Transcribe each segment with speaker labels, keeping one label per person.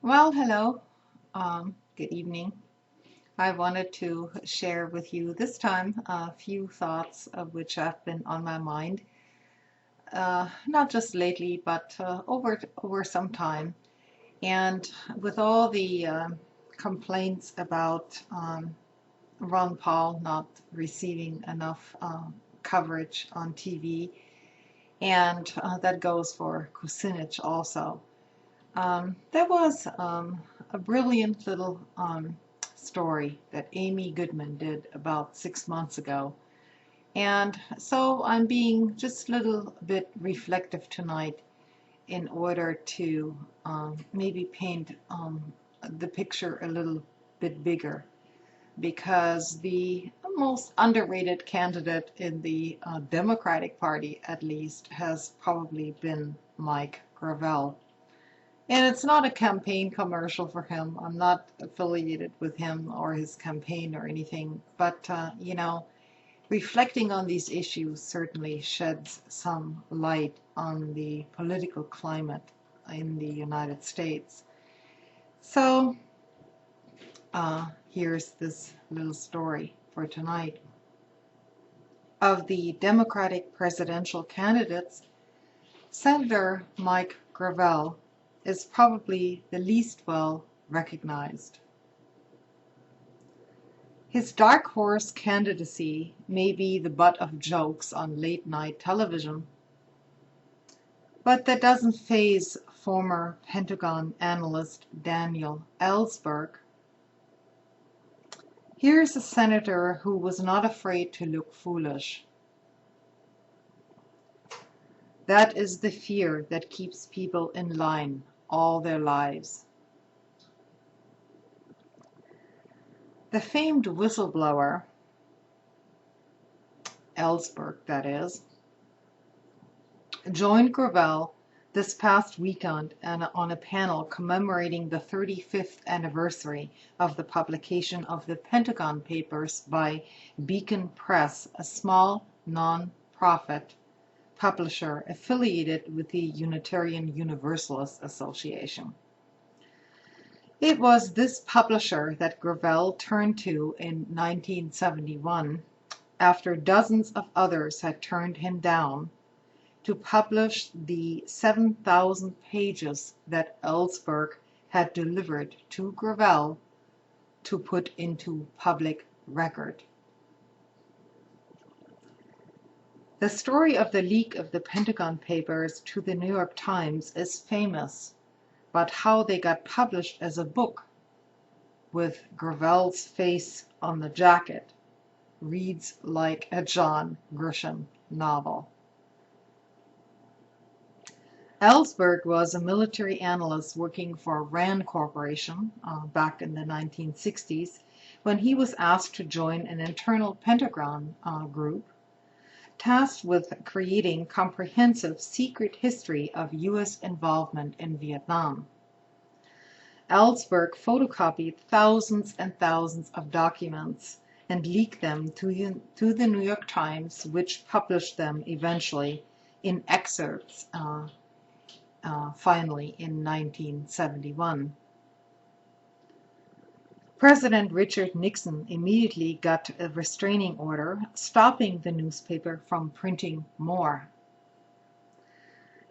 Speaker 1: Well, hello. Good evening. I wanted to share with you this time a few thoughts of which have been on my mind, not just lately, but over some time. And with all the complaints about Ron Paul not receiving enough coverage on TV, and that goes for Kucinich also. There was a brilliant little story that Amy Goodman did about 6 months ago. And so I'm being just a little bit reflective tonight in order to maybe paint the picture a little bit bigger, because the most underrated candidate in the Democratic Party, at least, has probably been Mike Gravel. And it's not a campaign commercial for him. I'm not affiliated with him or his campaign or anything. But, reflecting on these issues certainly sheds some light on the political climate in the United States. So, here's this little story for tonight. Of the Democratic presidential candidates, Senator Mike Gravel is probably the least well recognized. His dark horse candidacy may be the butt of jokes on late-night television, but that doesn't faze former Pentagon analyst Daniel Ellsberg. Here's a senator who was not afraid to look foolish. That is the fear that keeps people in line all their lives. The famed whistleblower, Ellsberg that is, joined Gravel this past weekend on a panel commemorating the 35th anniversary of the publication of the Pentagon Papers by Beacon Press, a small non-profit publisher affiliated with the Unitarian Universalist Association. It was this publisher that Gravel turned to in 1971, after dozens of others had turned him down, to publish the 7,000 pages that Ellsberg had delivered to Gravel to put into public record. The story of the leak of the Pentagon Papers to the New York Times is famous, but how they got published as a book with Gravel's face on the jacket reads like a John Grisham novel. Ellsberg was a military analyst working for Rand Corporation back in the 1960s when he was asked to join an internal Pentagon group tasked with creating comprehensive secret history of U.S. involvement in Vietnam. Ellsberg photocopied thousands and thousands of documents and leaked them to the New York Times, which published them eventually in excerpts finally in 1971. President Richard Nixon immediately got a restraining order stopping the newspaper from printing more.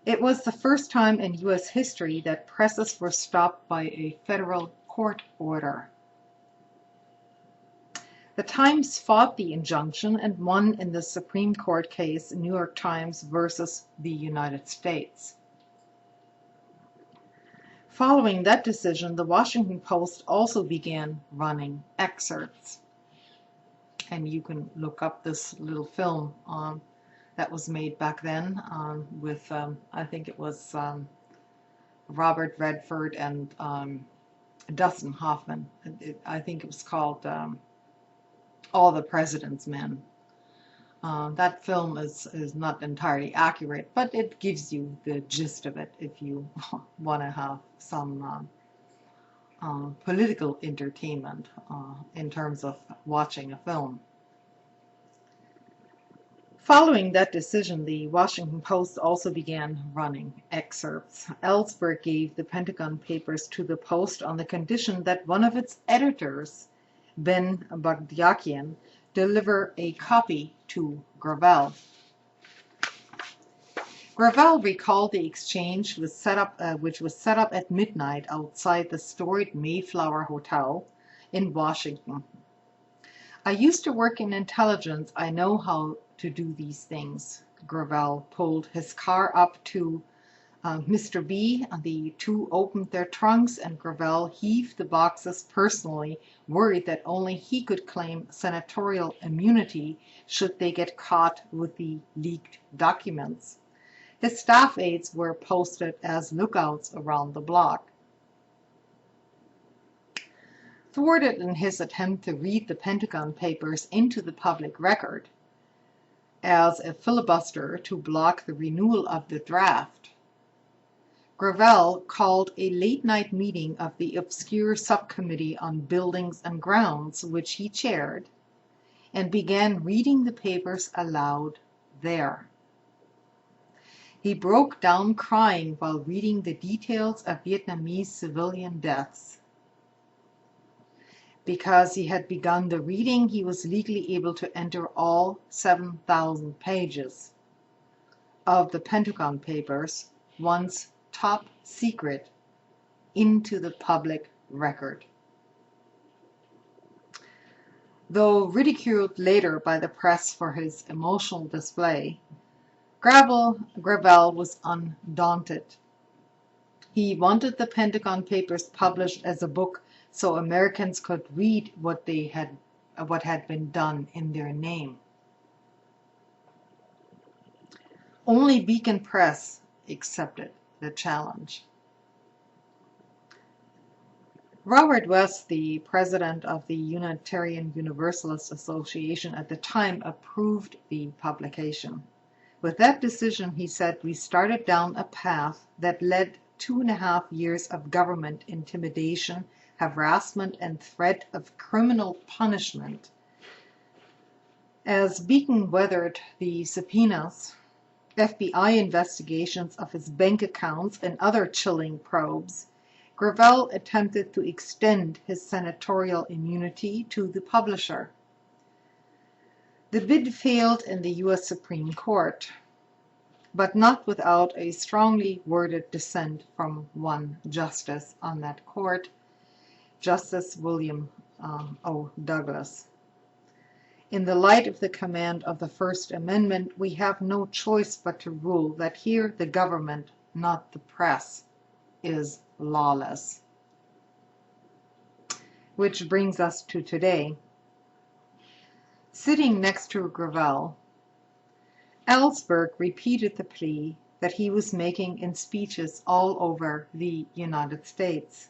Speaker 1: It was the first time in U.S. history that presses were stopped by a federal court order. The Times fought the injunction and won in the Supreme Court case New York Times versus the United States. Following that decision, the Washington Post also began running excerpts. And you can look up this little film that was made back then with, I think it was Robert Redford and Dustin Hoffman. I think it was called All the President's Men. That film is not entirely accurate, but it gives you the gist of it if you want to have some political entertainment in terms of watching a film. Following that decision, the Washington Post also began running excerpts. Ellsberg gave the Pentagon Papers to the Post on the condition that one of its editors, Ben Bagdyakian, deliver a copy to Gravel. Gravel recalled the exchange which was set up at midnight outside the storied Mayflower Hotel in Washington. "I used to work in intelligence. I know how to do these things." Gravel pulled his car up to Mr. B. The two opened their trunks, and Gravel heaved the boxes personally, worried that only he could claim senatorial immunity should they get caught with the leaked documents. His staff aides were posted as lookouts around the block. Thwarted in his attempt to read the Pentagon Papers into the public record as a filibuster to block the renewal of the draft, Gravel called a late-night meeting of the obscure subcommittee on buildings and grounds, which he chaired, and began reading the papers aloud there. He broke down crying while reading the details of Vietnamese civilian deaths. Because he had begun the reading, he was legally able to enter all 7,000 pages of the Pentagon Papers, once top secret, into the public record. Though ridiculed later by the press for his emotional display, Gravel was undaunted. He wanted the Pentagon Papers published as a book so Americans could read what had been done in their name. Only Beacon Press accepted the challenge. Robert West, the president of the Unitarian Universalist Association at the time, approved the publication. With that decision, he said, we started down a path that led 2.5 years of government intimidation, harassment, and threat of criminal punishment. As Beacon weathered the subpoenas, FBI investigations of his bank accounts, and other chilling probes, Gravel attempted to extend his senatorial immunity to the publisher. The bid failed in the U.S. Supreme Court, but not without a strongly worded dissent from one justice on that court, Justice William O. Douglas. In the light of the command of the First Amendment, we have no choice but to rule that here the government, not the press, is lawless. Which brings us to today. Sitting next to Gravel, Ellsberg repeated the plea that he was making in speeches all over the United States.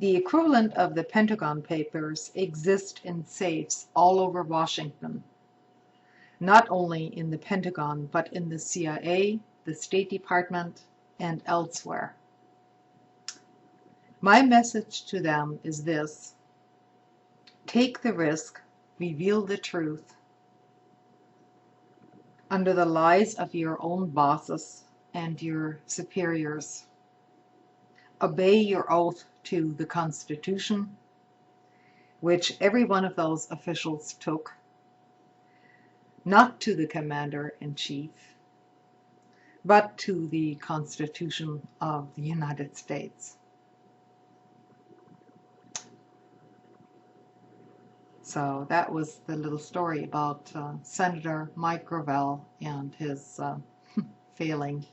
Speaker 1: The equivalent of the Pentagon Papers exist in safes all over Washington, not only in the Pentagon, but in the CIA, the State Department, and elsewhere. My message to them is this: take the risk, reveal the truth, under the lies of your own bosses and your superiors. Obey your oath to the Constitution, which every one of those officials took, not to the Commander-in-Chief, but to the Constitution of the United States. So that was the little story about Senator Mike Gravel and his failing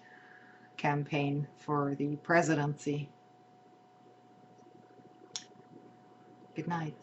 Speaker 1: campaign for the presidency. Good night.